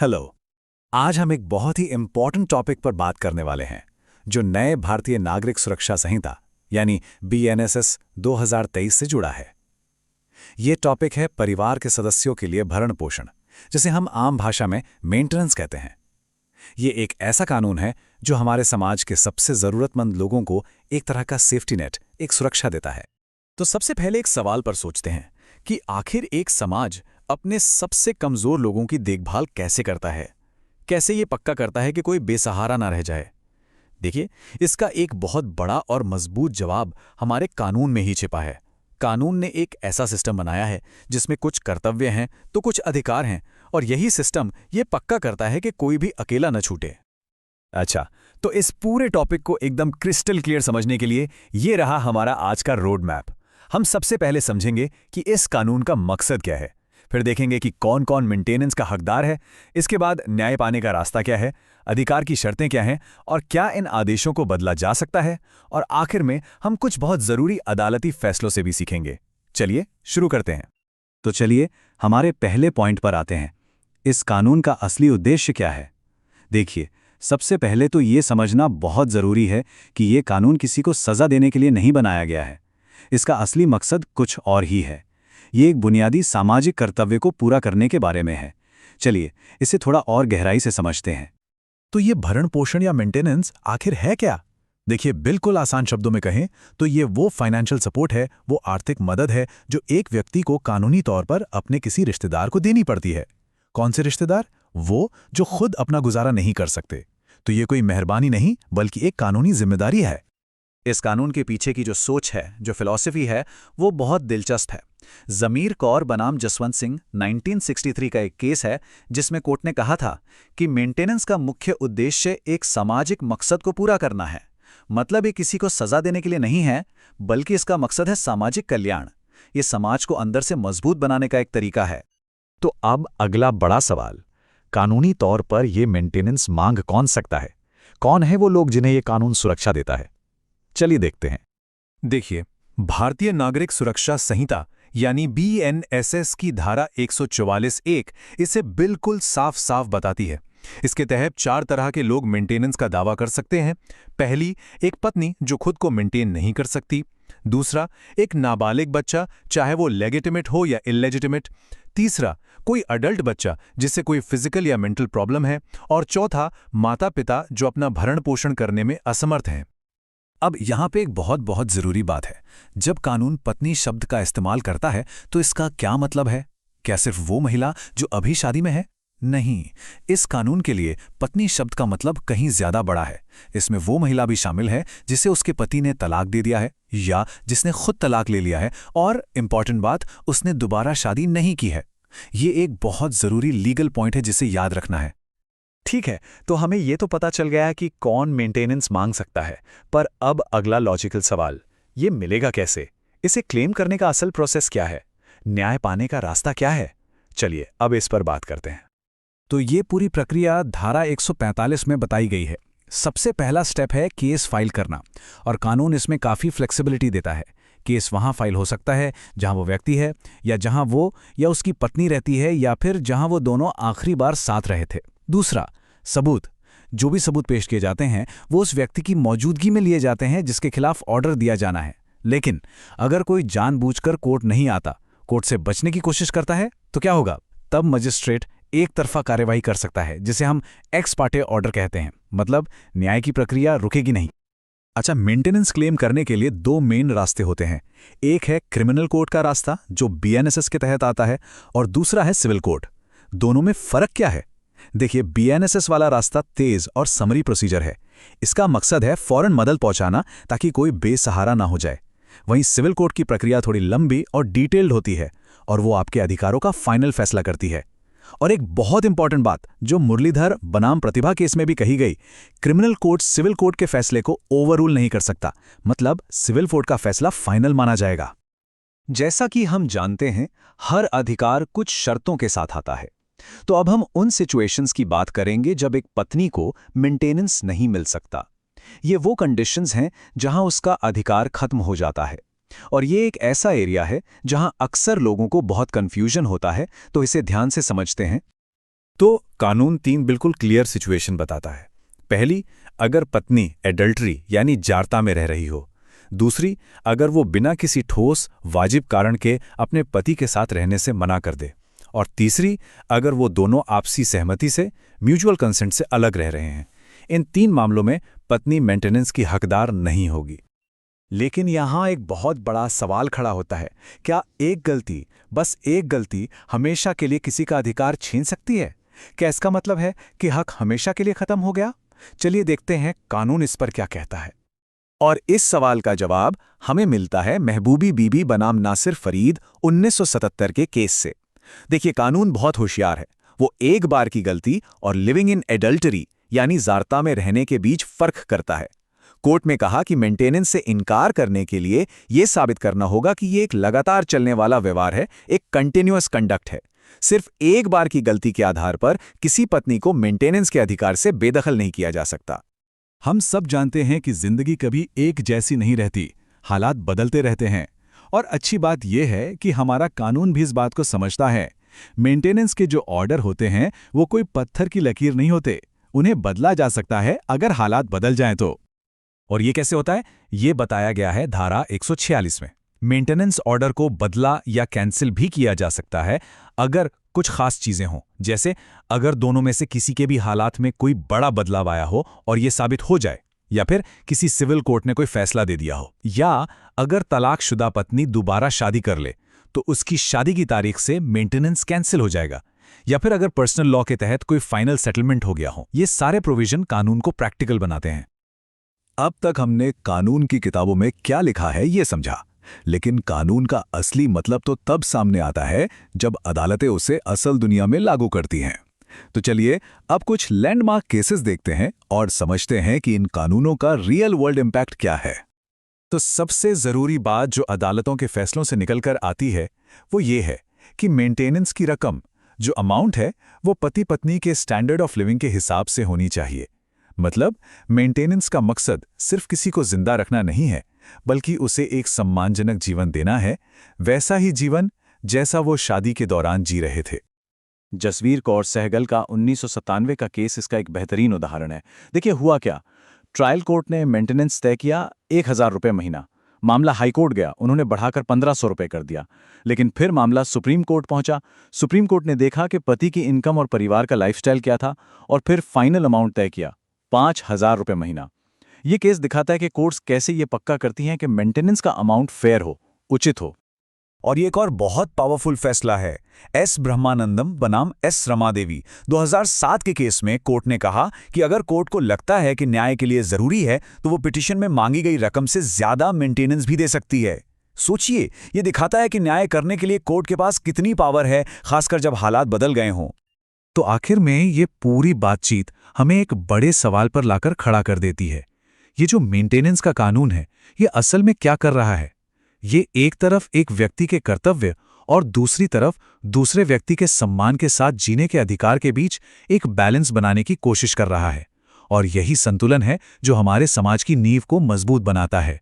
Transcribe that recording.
Hello. आज हम एक बहुत ही इम्पॉर्टेंट टॉपिक पर बात करने वाले हैं, जो नए भारतीय नागरिक सुरक्षा संहिता यानी बीएनएसएस 2023 से जुड़ा है। ये टॉपिक है परिवार के सदस्यों के लिए भरण पोषण, जिसे हम आम भाषा में मेंटेनेंस कहते हैं। ये एक ऐसा कानून है जो हमारे समाज के सबसे जरूरतमंद लोगों को एक तरह का सेफ्टी नेट, एक सुरक्षा देता है। तो सबसे पहले एक सवाल पर सोचते हैं कि आखिर एक समाज अपने सबसे कमजोर लोगों की देखभाल कैसे करता है? कैसे ये पक्का करता है कि कोई बेसहारा ना रह जाए? देखिए, इसका एक बहुत बड़ा और मजबूत जवाब हमारे कानून में ही छिपा है। कानून ने एक ऐसा सिस्टम बनाया है जिसमें कुछ कर्तव्य हैं तो कुछ अधिकार हैं, और यही सिस्टम ये पक्का करता है कि कोई भी अकेला न छूटे। अच्छा, तो इस पूरे टॉपिक को एकदम क्रिस्टल क्लियर समझने के लिए ये रहा हमारा आज का रोड मैप। हम सबसे पहले समझेंगे कि इस कानून का मकसद क्या है, फिर देखेंगे कि कौन कौन मेंटेनेंस का हकदार है, इसके बाद न्याय पाने का रास्ता क्या है, अधिकार की शर्तें क्या हैं और क्या इन आदेशों को बदला जा सकता है, और आखिर में हम कुछ बहुत ज़रूरी अदालती फैसलों से भी सीखेंगे। चलिए शुरू करते हैं। तो चलिए हमारे पहले पॉइंट पर आते हैं। इस कानून का असली उद्देश्य क्या है? देखिए, सबसे पहले तो ये समझना बहुत ज़रूरी है कि ये कानून किसी को सज़ा देने के लिए नहीं बनाया गया है। इसका असली मकसद कुछ और ही है। ये एक बुनियादी सामाजिक कर्तव्य को पूरा करने के बारे में है। चलिए इसे थोड़ा और गहराई से समझते हैं। तो ये भरण पोषण या मेंटेनेंस आखिर है क्या? देखिए, बिल्कुल आसान शब्दों में कहें तो ये वो फाइनेंशियल सपोर्ट है, वो आर्थिक मदद है जो एक व्यक्ति को कानूनी तौर पर अपने किसी रिश्तेदार को देनी पड़ती है। कौन से रिश्तेदार? वो जो खुद अपना गुजारा नहीं कर सकते। तो ये कोई मेहरबानी नहीं, बल्कि एक कानूनी जिम्मेदारी है। इस कानून के पीछे की जो सोच है, जो फिलॉसफी है, वो बहुत दिलचस्प है। ज़मीर कौर बनाम जसवंत सिंह 1963 का एक केस है जिसमें कोर्ट ने कहा था कि मेंटेनेंस का मुख्य उद्देश्य एक सामाजिक मकसद को पूरा करना है। मतलब ये किसी को सजा देने के लिए नहीं है, बल्कि इसका मकसद है सामाजिक कल्याण। ये समाज को अंदर से मजबूत बनाने का एक तरीका है। तो अब अगला बड़ा सवाल, कानूनी तौर पर यह मेंटेनेंस मांग कौन सकता है? कौन है वो लोग जिन्हें यह कानून सुरक्षा देता है? चलिए देखते हैं। देखिए, भारतीय नागरिक सुरक्षा संहिता यानी बीएनएसएस की धारा 144(1) इसे बिल्कुल साफ साफ बताती है। इसके तहत 4 तरह के लोग मेंटेनेंस का दावा कर सकते हैं। पहली, एक पत्नी जो खुद को मेंटेन नहीं कर सकती। दूसरा, एक नाबालिग बच्चा, चाहे वो लेजिटिमेट हो या इलेजिटिमेट। तीसरा, कोई अडल्ट बच्चा जिससे कोई फिजिकल या मेंटल प्रॉब्लम है। और चौथा, माता पिता जो अपना भरण पोषण करने में असमर्थ हैं। अब यहाँ पे एक बहुत ज़रूरी बात है। जब कानून पत्नी शब्द का इस्तेमाल करता है तो इसका क्या मतलब है? क्या सिर्फ वो महिला जो अभी शादी में है? नहीं, इस कानून के लिए पत्नी शब्द का मतलब कहीं ज़्यादा बड़ा है। इसमें वो महिला भी शामिल है जिसे उसके पति ने तलाक दे दिया है या जिसने खुद तलाक ले लिया है, और इम्पॉर्टेंट बात, उसने दोबारा शादी नहीं की है। ये एक बहुत ज़रूरी लीगल पॉइंट है जिसे याद रखना है। ठीक है, तो हमें ये तो पता चल गया कि कौन मेंटेनेंस मांग सकता है, पर अब अगला लॉजिकल सवाल, ये मिलेगा कैसे? इसे क्लेम करने का असल प्रोसेस क्या है? न्याय पाने का रास्ता क्या है? चलिए अब इस पर बात करते हैं। तो ये पूरी प्रक्रिया धारा 145 में बताई गई है। सबसे पहला स्टेप है केस फाइल करना, और कानून इसमें काफ़ी फ्लेक्सिबिलिटी देता है। केस वहाँ फाइल हो सकता है जहाँ वो व्यक्ति है, या जहाँ वो या उसकी पत्नी रहती है, या फिर जहाँ वो दोनों आखिरी बार साथ रहे थे। दूसरा, सबूत। जो भी सबूत पेश किए जाते हैं वो उस व्यक्ति की मौजूदगी में लिए जाते हैं जिसके खिलाफ ऑर्डर दिया जाना है। लेकिन अगर कोई जानबूझकर कोर्ट नहीं आता, कोर्ट से बचने की कोशिश करता है, तो क्या होगा? तब मजिस्ट्रेट एक तरफा कार्यवाही कर सकता है, जिसे हम एक्स पार्टे ऑर्डर कहते हैं। मतलब न्याय की प्रक्रिया रुकेगी नहीं। अच्छा, मेंटेनेंस क्लेम करने के लिए 2 मेन रास्ते होते हैं। एक है क्रिमिनल कोर्ट का रास्ता जो बीएनएसएस के तहत आता है, और दूसरा है सिविल कोर्ट। दोनों में फर्क क्या है? देखिए, बीएनएसएस वाला रास्ता तेज और समरी प्रोसीजर है। इसका मकसद है फौरन मदद पहुंचाना ताकि कोई बेसहारा ना हो जाए। वहीं सिविल कोर्ट की प्रक्रिया थोड़ी लंबी और डिटेल्ड होती है, और वो आपके अधिकारों का फाइनल फैसला करती है। और एक बहुत इंपॉर्टेंट बात जो मुरलीधर बनाम प्रतिभा केस में भी कही गई, क्रिमिनल कोर्ट सिविल कोर्ट के फैसले को ओवररूल नहीं कर सकता। मतलब सिविल कोर्ट का फैसला फाइनल माना जाएगा। जैसा कि हम जानते हैं, हर अधिकार कुछ शर्तों के साथ आता है। तो अब हम उन सिचुएशंस की बात करेंगे जब एक पत्नी को मेंटेनेंस नहीं मिल सकता। ये वो कंडीशंस हैं जहां उसका अधिकार खत्म हो जाता है। और ये एक ऐसा एरिया है जहां अक्सर लोगों को बहुत कंफ्यूजन होता है, तो इसे ध्यान से समझते हैं। तो कानून 3 बिल्कुल क्लियर सिचुएशन बताता है। पहली, अगर पत्नी एडल्ट्री यानी जारता में रह रही हो। दूसरी, अगर वो बिना किसी ठोस वाजिब कारण के अपने पति के साथ रहने से मना कर दे। और तीसरी, अगर वो दोनों आपसी सहमति से म्यूचुअल कंसेंट से अलग रह रहे हैं। इन 3 मामलों में पत्नी मेंटेनेंस की हकदार नहीं होगी। लेकिन यहाँ एक बहुत बड़ा सवाल खड़ा होता है, क्या एक गलती, बस एक गलती हमेशा के लिए किसी का अधिकार छीन सकती है? क्या इसका मतलब है कि हक हमेशा के लिए खत्म हो गया? चलिए देखते हैं कानून इस पर क्या कहता है। और इस सवाल का जवाब हमें मिलता है महबूबी बीबी बनाम नासिर फरीद 1977 के केस से। देखिए, कानून बहुत होशियार है। वो एक बार की गलती और लिविंग इन एडल्टरी यानी जारता में रहने के बीच फर्क करता है। कोर्ट में कहा कि मेंटेनेंस से इनकार करने के लिए यह साबित करना होगा कि ये एक लगातार चलने वाला व्यवहार है, एक कंटिन्यूअस कंडक्ट है। सिर्फ एक बार की गलती के आधार पर किसी पत्नी को मेंटेनेंस के अधिकार से बेदखल नहीं किया जा सकता। हम सब जानते हैं कि जिंदगी कभी एक जैसी नहीं रहती, हालात बदलते रहते हैं। और अच्छी बात यह है कि हमारा कानून भी इस बात को समझता है। मेंटेनेंस के जो ऑर्डर होते हैं वो कोई पत्थर की लकीर नहीं होते, उन्हें बदला जा सकता है अगर हालात बदल जाएं तो। और ये कैसे होता है, ये बताया गया है धारा 146 में। मेंटेनेंस ऑर्डर को बदला या कैंसिल भी किया जा सकता है अगर कुछ खास चीजें हों, जैसे अगर दोनों में से किसी के भी हालात में कोई बड़ा बदलाव आया हो और ये साबित हो जाए, या फिर किसी सिविल कोर्ट ने कोई फैसला दे दिया हो, या अगर तलाकशुदा पत्नी दोबारा शादी कर ले तो उसकी शादी की तारीख से मेंटेनेंस कैंसिल हो जाएगा, या फिर अगर पर्सनल लॉ के तहत कोई फाइनल सेटलमेंट हो गया हो। ये सारे प्रोविजन कानून को प्रैक्टिकल बनाते हैं। अब तक हमने कानून की किताबों में क्या लिखा है ये समझा, लेकिन कानून का असली मतलब तो तब सामने आता है जब अदालतें उसे असल दुनिया में लागू करती हैं। तो चलिए अब कुछ लैंडमार्क केसेस देखते हैं और समझते हैं कि इन कानूनों का रियल वर्ल्ड इंपैक्ट क्या है। तो सबसे जरूरी बात जो अदालतों के फैसलों से निकलकर आती है वो ये है कि मेंटेनेंस की रकम, जो अमाउंट है, वो पति पत्नी के स्टैंडर्ड ऑफ लिविंग के हिसाब से होनी चाहिए। मतलब मेंटेनेंस का मकसद सिर्फ किसी को जिंदा रखना नहीं है, बल्कि उसे एक सम्मानजनक जीवन देना है, वैसा ही जीवन जैसा वो शादी के दौरान जी रहे थे। जसवीर कौर सहगल का 1997 का केस इसका एक बेहतरीन उदाहरण है। देखिए हुआ क्या, ट्रायल कोर्ट ने मेंटेनेंस तय किया 1000 रुपये महीना। मामला हाईकोर्ट गया, उन्होंने बढ़ाकर 1500 रुपये कर दिया। लेकिन फिर मामला सुप्रीम कोर्ट पहुंचा। सुप्रीम कोर्ट ने देखा कि पति की इनकम और परिवार का लाइफस्टाइल क्या था, और फिर फाइनल अमाउंट तय किया 5000 रुपये महीना। ये केस दिखाता है कि कोर्ट्स कैसे ये पक्का करती हैं कि मेंटेनेंस का अमाउंट फेयर हो, उचित हो। और ये एक और बहुत पावरफुल फैसला है एस ब्रह्मानंदम बनाम एस रमादेवी 2007 के केस में कोर्ट ने कहा कि अगर कोर्ट को लगता है कि न्याय के लिए जरूरी है तो वो पिटीशन में मांगी गई रकम से ज्यादा मेंटेनेंस भी दे सकती है। सोचिए, ये दिखाता है कि न्याय करने के लिए कोर्ट के पास कितनी पावर है, खासकर जब हालात बदल गए हों। तो आखिर में ये पूरी बातचीत हमें एक बड़े सवाल पर लाकर खड़ा कर देती है। ये जो मेंटेनेंस का कानून है, ये असल में क्या कर रहा है? ये एक तरफ एक व्यक्ति के कर्तव्य और दूसरी तरफ दूसरे व्यक्ति के सम्मान के साथ जीने के अधिकार के बीच एक बैलेंस बनाने की कोशिश कर रहा है। और यही संतुलन है जो हमारे समाज की नींव को मजबूत बनाता है।